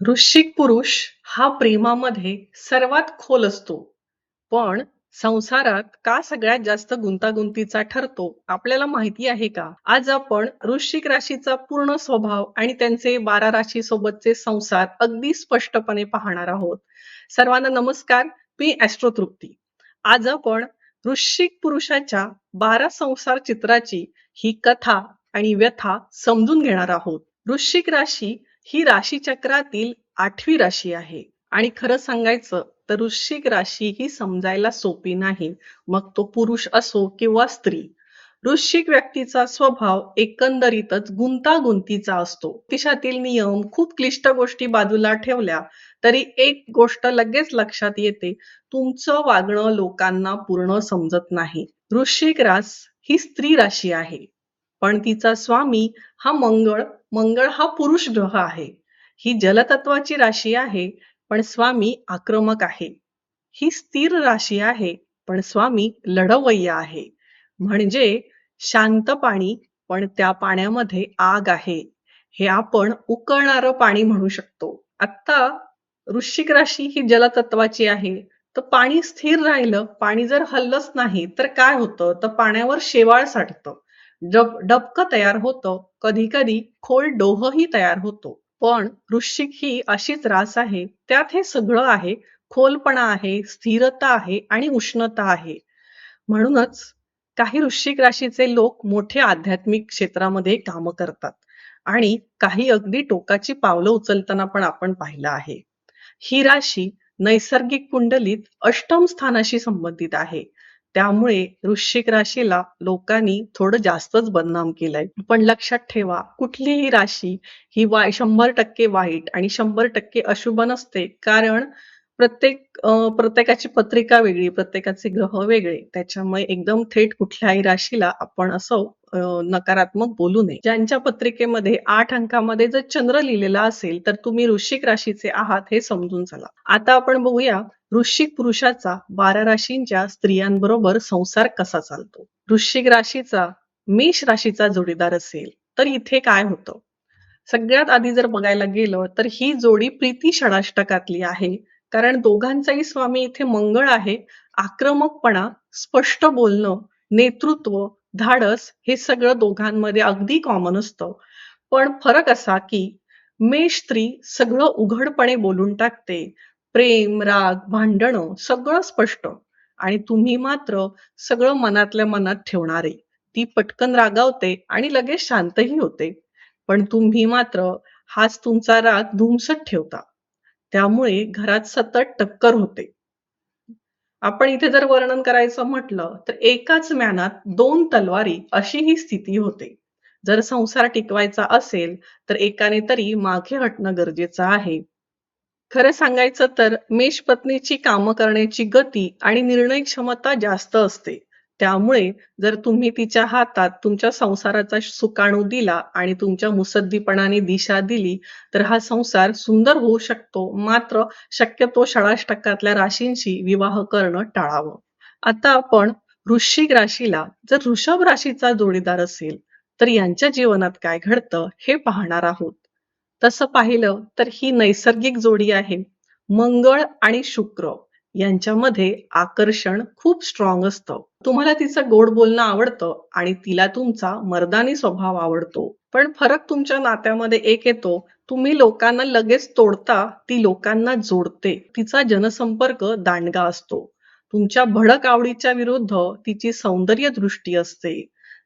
वृश्चिक पुरुष हा प्रेमामध्ये सर्वात खोल असतो, पण संसारात का सगळ्यात जास्त गुंतागुंतीचा ठरतो आपल्याला माहिती आहे का? आज आपण वृश्चिक राशीचा पूर्ण स्वभाव आणि त्यांचे 12 राशी सोबतचे संसार अगदी स्पष्टपणे पाहणार आहोत. सर्वांना नमस्कार. मी ॲस्ट्रो तृप्ती. आज आपण वृश्चिक पुरुषाच्या 12 संसार चित्राची ही कथा आणि व्यथा समजून घेणार आहोत. वृश्चिक राशी ही राशीचक्रातील 8वी राशी आहे आणि खरं सांगायचं तर वृश्चिक राशी ही समजायला सोपी नाही, मग तो पुरुष असो किंवा स्त्री. वृश्चिक व्यक्तीचा स्वभाव एकंदरीतच गुंतागुंतीचा असतो. ज्योतिषातील नियम खूप क्लिष्ट गोष्टी बाजूला ठेवल्या तरी एक गोष्ट लगेच लक्षात येते, तुमचं वागणं लोकांना पूर्ण समजत नाही. वृश्चिक रास ही स्त्री राशी आहे, पण तिचा स्वामी हा मंगळ. मंगळ हा पुरुष ग्रह आहे. ही जलतत्वाची राशी आहे, पण स्वामी आक्रमक आहे. ही स्थिर राशी आहे, पण स्वामी लढवय्या आहे. म्हणजे शांत पाणी, पण त्या पाण्यामध्ये आग आहे. हे आपण उकळणारं पाणी म्हणू शकतो. आता वृश्चिक राशी ही जलतत्वाची आहे, तर पाणी स्थिर राहिलं, पाणी जर हललंच नाही तर काय होतं, तर पाण्यावर शेवाळ साठतं, डबकं तयार होतं, कधी कधी खोल डोहही तयार होतो. पण वृश्चिक ही अशीच रास आहे, त्यात हे सगळं आहे. खोलपणा आहे, स्थिरता आहे आणि उष्णता आहे. म्हणूनच काही वृश्चिक राशीचे लोक मोठे आध्यात्मिक क्षेत्रामध्ये काम करतात आणि काही अगदी टोकाची पावलं उचलताना पण आपण पाहिलं आहे. ही राशी नैसर्गिक कुंडलीत अष्टम स्थानाशी संबंधित आहे. त्यामुळे वृश्चिक राशीला लोकांनी थोडं जास्तच बदनाम केलंय. पण लक्षात ठेवा, कुठलीही राशी ही 100% वाईट आणि 100% अशुभ नसते. कारण प्रत्येकाची पत्रिका वेगळी, प्रत्येकाचे ग्रह वेगळे. त्याच्यामुळे एकदम थेट कुठल्याही राशीला आपण असं नकारात्मक बोलू नये. ज्यांच्या पत्रिकेमध्ये 8 अंकामध्ये जर चंद्र लिहिलेला असेल, तर तुम्ही वृश्चिक राशीचे आहात हे समजून चला. आता आपण बघूया वृश्चिक पुरुषाचा 12 राशींच्या स्त्रियांबरोबर संसार कसा चालतो. वृश्चिक राशीचा मेष राशीचा जोडीदार असेल, तर इथे काय होतं? सगळ्यात आधी जर बघायला गेलं तर ही जोडी प्रीती षडाष्टकातली आहे. कारण दोघांचाही स्वामी इथे मंगळ आहे. आक्रमकपणा, स्पष्ट बोलणं, नेतृत्व, धाडस हे सगळं दोघांमध्ये अगदी कॉमन असतं. पण फरक असा की मेष स्त्री सगळं उघडपणे बोलून टाकते. प्रेम, राग, भांडणं सगळं स्पष्ट. आणि तुम्ही मात्र सगळं मनातल्या मनात ठेवणारे. ती पटकन रागावते आणि लगेच शांतही होते. पण तुम्ही मात्र हाच तुमचा राग धुमसत ठेवता. त्यामुळे घरात सतत टक्कर होते. आपण इथे जर वर्णन करायचं म्हटलं तर एकाच म्यानात 2 तलवारी अशी ही स्थिती होते. जर संसार टिकवायचा असेल तर एकाने तरी मागे हटणं गरजेचं आहे. खरं सांगायचं तर मेष पत्नीची कामं करण्याची गती आणि निर्णय क्षमता जास्त असते. त्यामुळे जर तुम्ही तिच्या हातात तुमच्या संसाराचा सुकाणू दिला आणि तुमच्या मुसद्दीपणाने दिशा दिली, तर हा संसार सुंदर होऊ शकतो. मात्र शक्यतो 16% राशींशी विवाह करणं टाळावं. आता आपण वृश्चिक राशीला जर वृषभ राशीचा जोडीदार असेल, तर यांच्या जीवनात काय घडतं हे पाहणार आहोत. तसं पाहिलं तर ही नैसर्गिक जोडी आहे. मंगळ आणि शुक्र यांच्यामध्ये आकर्षण खूप स्ट्रॉंग असतं. तुम्हाला तिचं गोड बोलणं आवडतं आणि तिला तुमचा मर्दानी स्वभाव आवडतो. पण फरक तुमच्या नात्यामध्ये एक येतो, तुम्ही लोकांना लगेच तोडता, ती लोकांना जोडते. तिचा जनसंपर्क दांडगा असतो. तुमच्या भडक आवडीच्या विरुद्ध तिची सौंदर्य दृष्टी असते.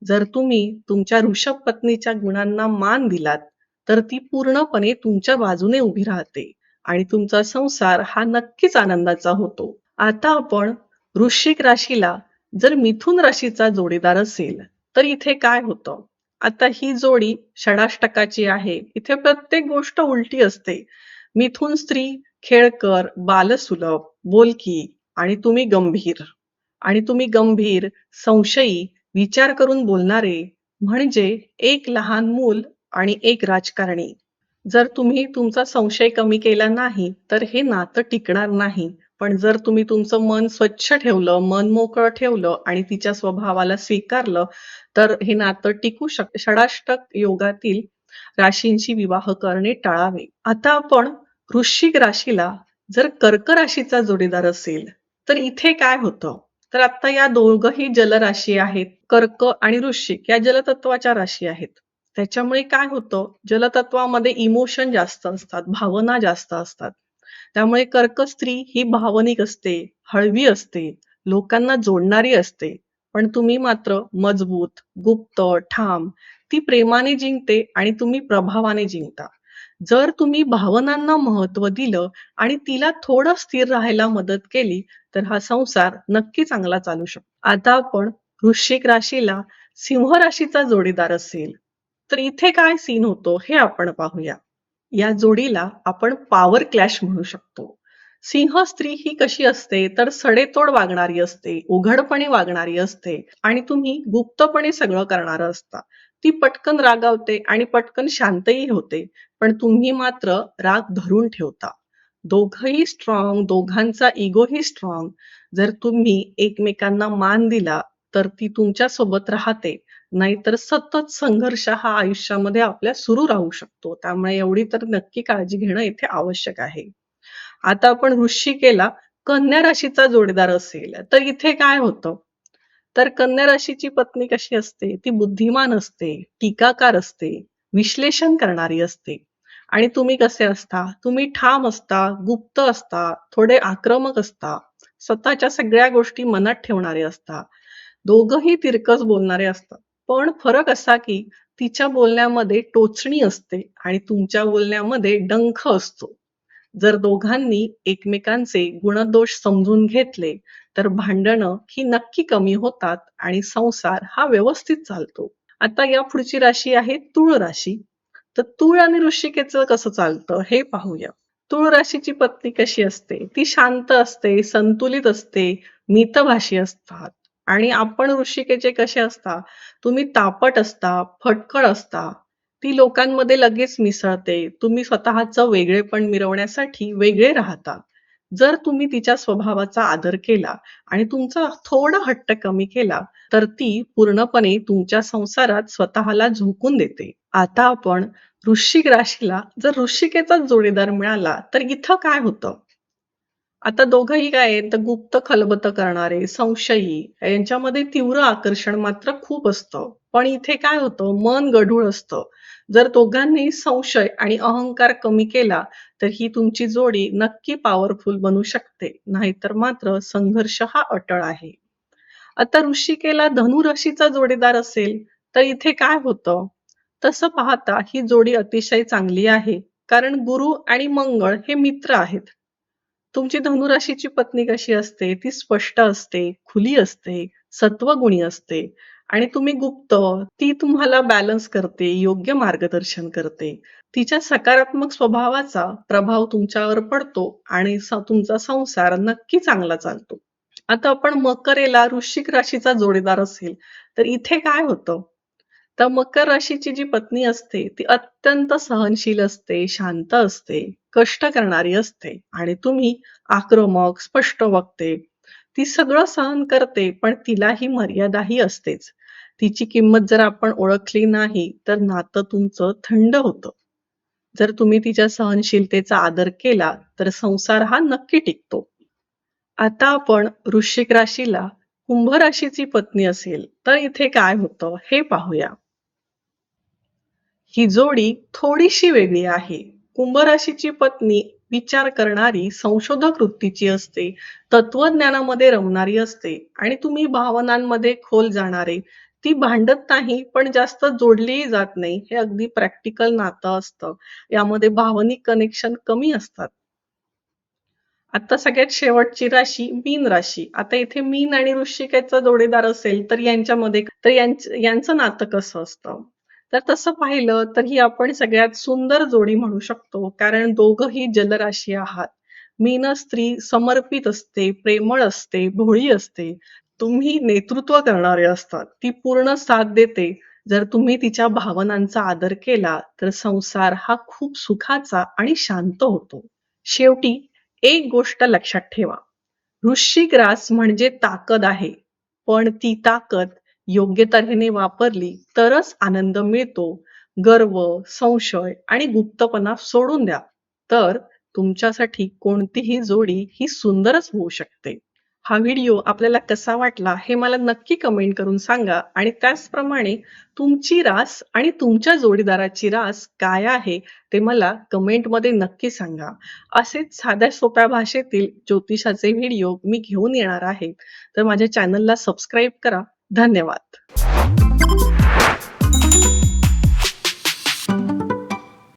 जर तुम्ही तुमच्या ऋषभ पत्नीच्या गुणांना मान दिलात, तर ती पूर्णपणे तुमच्या बाजूने उभी राहते आणि तुमचा संसार हा नक्कीच आनंदाचा होतो. आता आपण वृश्चिक राशीला जर मिथुन राशीचा जोडीदार असेल, तर इथे काय होतं? आता ही जोडी षडाष्टकाची आहे. इथे प्रत्येक गोष्ट उलटी असते. मिथुन स्त्री खेळकर, बालसुलभ, बोलकी आणि तुम्ही गंभीर, संशयी, विचार करून बोलणारे, म्हणजे एक लहान मूल आणि एक राजकारणी. जर तुम्ही तुमचा संशय कमी केला नाही, तर हे नातं टिकणार नाही. पण जर तुम्ही तुमचं मन स्वच्छ ठेवलं, मन मोकळं ठेवलं आणि तिच्या स्वभावाला स्वीकारलं, तर हे नातं टिकू शकते. षडाष्टक योगातील राशींशी विवाह करणे टाळावे. आता आपण वृश्चिक राशीला जर कर्क राशीचा जोडीदार असेल, तर इथे काय होतं? तर आता या दोघंही जलराशी आहेत. कर्क आणि वृश्चिक या जलतत्वाच्या राशी आहेत. त्याच्यामुळे काय होतं, जलतत्वामध्ये इमोशन जास्त असतात, भावना जास्त असतात. त्यामुळे कर्क स्त्री ही भावनिक असते, हळवी असते, लोकांना जोडणारी असते. पण तुम्ही मात्र मजबूत, गुप्त, ठाम. ती प्रेमाने जिंकते आणि तुम्ही प्रभावाने जिंकता. जर तुम्ही भावनांना महत्त्व दिलं आणि तिला थोडं स्थिर राहायला मदत केली, तर हा संसार नक्की चांगला चालू शकतो. आता आपण वृश्चिक राशीला सिंह राशीचा जोडीदार असेल, तर इथे काय सीन होतो हे आपण पाहूया. या जोडीला आपण पॉवर क्लॅश म्हणू शकतो. सिंह स्त्री ही कशी असते तर सडेतोड वागणारी असते, उघडपणे वागणारी असते आणि तुम्ही गुप्तपणे सगळं करणारं असता. ती पटकन रागावते आणि पटकन शांतही होते, पण तुम्ही मात्र राग धरून ठेवता. दोघंही स्ट्रॉंग, दोघांचा इगोही स्ट्रॉंग. जर तुम्ही एकमेकांना मान दिला, तर ती तुमच्या सोबत राहते. नाहीतर सतत संघर्ष हा आयुष्यामध्ये आपल्या सुरू राहू शकतो. त्यामुळे एवढी तर नक्की काळजी घेणं इथे आवश्यक आहे. आता आपण वृश्चिकेला कन्या राशीचा जोडीदार असेल, तर इथे काय होतं? तर कन्या राशीची पत्नी कशी असते? ती बुद्धिमान असते, टीकाकार असते, विश्लेषण करणारी असते. आणि तुम्ही कसे असता? तुम्ही ठाम असता, गुप्त असता, थोडे आक्रमक असता, स्वतःच्या सगळ्या गोष्टी मनात ठेवणारे असता. दोघंही तिरकस बोलणारे असतात. पण फरक असा की तिच्या बोलण्यामध्ये टोचणी असते आणि तुमच्या बोलण्यामध्ये डंख असतो. जर दोघांनी एकमेकांचे गुणदोष समजून घेतले, तर भांडणं ही नक्की कमी होतात आणि संसार हा व्यवस्थित चालतो. आता या पुढची राशी आहे तूळ राशी. तर तूळ आणि वृश्चिकेचं कसं चालतं हे पाहूया. तूळ राशीची पत्नी कशी असते? ती शांत असते, संतुलित असते, मितभाषी असतात. आणि आपण वृश्चिकेचे कसे असता? तुम्ही तापट असता, फटकळ असता. ती लोकांमध्ये लगेच मिसळते. तुम्ही स्वतःचं वेगळेपण मिरवण्यासाठी वेगळे राहता. जर तुम्ही तिच्या स्वभावाचा आदर केला आणि तुमचा थोडा हट्ट कमी केला, तर ती पूर्णपणे तुमच्या संसारात स्वतःला झोकून देते. आता आपण वृश्चिक राशीला जर वृश्चिकेचाच जोडीदार मिळाला, तर इथं काय होतं? आता दोघंही काय आहेत, तर गुप्त खलबतं करणारे, संशयी यांच्यामध्ये तीव्र आकर्षण मात्र खूप असतं. पण इथे काय होतं, मन गढूळ असतं. जर दोघांनी संशय आणि अहंकार कमी केला, तर ही तुमची जोडी नक्की पॉवरफुल बनू शकते. नाहीतर मात्र संघर्ष हा अटळ आहे. आता वृश्चिकेला धनु राशीचा जोडीदार असेल, तर इथे काय होतं? तसं पाहता ही जोडी अतिशय चांगली आहे. कारण गुरु आणि मंगळ हे मित्र आहेत. तुमची धनुराशीची पत्नी कशी असते? ती स्पष्ट असते, खुली असते, सत्वगुणी असते आणि तुम्ही गुप्त. ती तुम्हाला बॅलन्स करते, योग्य मार्गदर्शन करते. तिच्या सकारात्मक स्वभावाचा प्रभाव तुमच्यावर पडतो आणि तुमचा संसार नक्की चांगला चालतो. आता आपण मकरेला वृश्चिक राशीचा जोडीदार असेल, तर इथे काय होतं? तर मकर राशीची जी पत्नी असते ती अत्यंत सहनशील असते, शांत असते, कष्ट करणारी असते आणि तुम्ही आक्रमक, स्पष्ट वक्ते. ती सगळं सहन करते, पण तिलाही मर्यादाही असतेच. तिची किंमत जर आपण ओळखली नाही, तर नातं तुमचं थंड होतं. जर तुम्ही तिच्या सहनशीलतेचा आदर केला, तर संसार हा नक्की टिकतो. आता आपण वृश्चिक राशीला कुंभ राशीची पत्नी असेल, तर इथे काय होतं हे पाहूया. ही जोडी थोडीशी वेगळी आहे. कुंभ राशीची पत्नी विचार करणारी, संशोधक वृत्तीची असते, तत्वज्ञानामध्ये रमणारी असते आणि तुम्ही भावनांमध्ये खोल जाणारे. ती भांडत नाही, पण जास्त जोडलीही जात नाही. हे अगदी प्रॅक्टिकल नातं असतं. यामध्ये भावनिक कनेक्शन कमी असतात. आता सगळ्यात शेवटची राशी मीन राशी. आता इथे मीन आणि वृश्चिकाचा जोडीदार असेल, तर यांच्यामध्ये तर यांचं नातं कसं असतं? तर तसं पाहिलं तर ही आपण सगळ्यात सुंदर जोडी म्हणू शकतो. कारण दोघंही जलराशी आहात. मीन स्त्री समर्पित असते, प्रेमळ असते, भोळी असते. तुम्ही नेतृत्व करणारे असतात. ती पूर्ण साथ देते. जर तुम्ही तिच्या भावनांचा आदर केला, तर संसार हा खूप सुखाचा आणि शांत होतो. शेवटी एक गोष्ट लक्षात ठेवा. वृश्चिक रास म्हणजे ताकद आहे. पण ती ताकद योग्य तऱ्हेने वापरली तरच आनंद मिळतो. गर्व, संशय आणि गुप्तपणा सोडून द्या. तर तुमच्यासाठी कोणतीही जोडी ही सुंदरच होऊ शकते. हा व्हिडिओ आपल्याला कसा वाटला हे मला नक्की कमेंट करून सांगा आणि त्याचप्रमाणे तुमची रास आणि तुमच्या जोडीदाराची रास काय आहे ते मला कमेंटमध्ये नक्की सांगा. असेच साध्या सोप्या भाषेतील ज्योतिषाचे व्हिडिओ मी घेऊन येणार आहे. तर माझ्या चॅनलला सबस्क्राईब करा. धन्यवाद.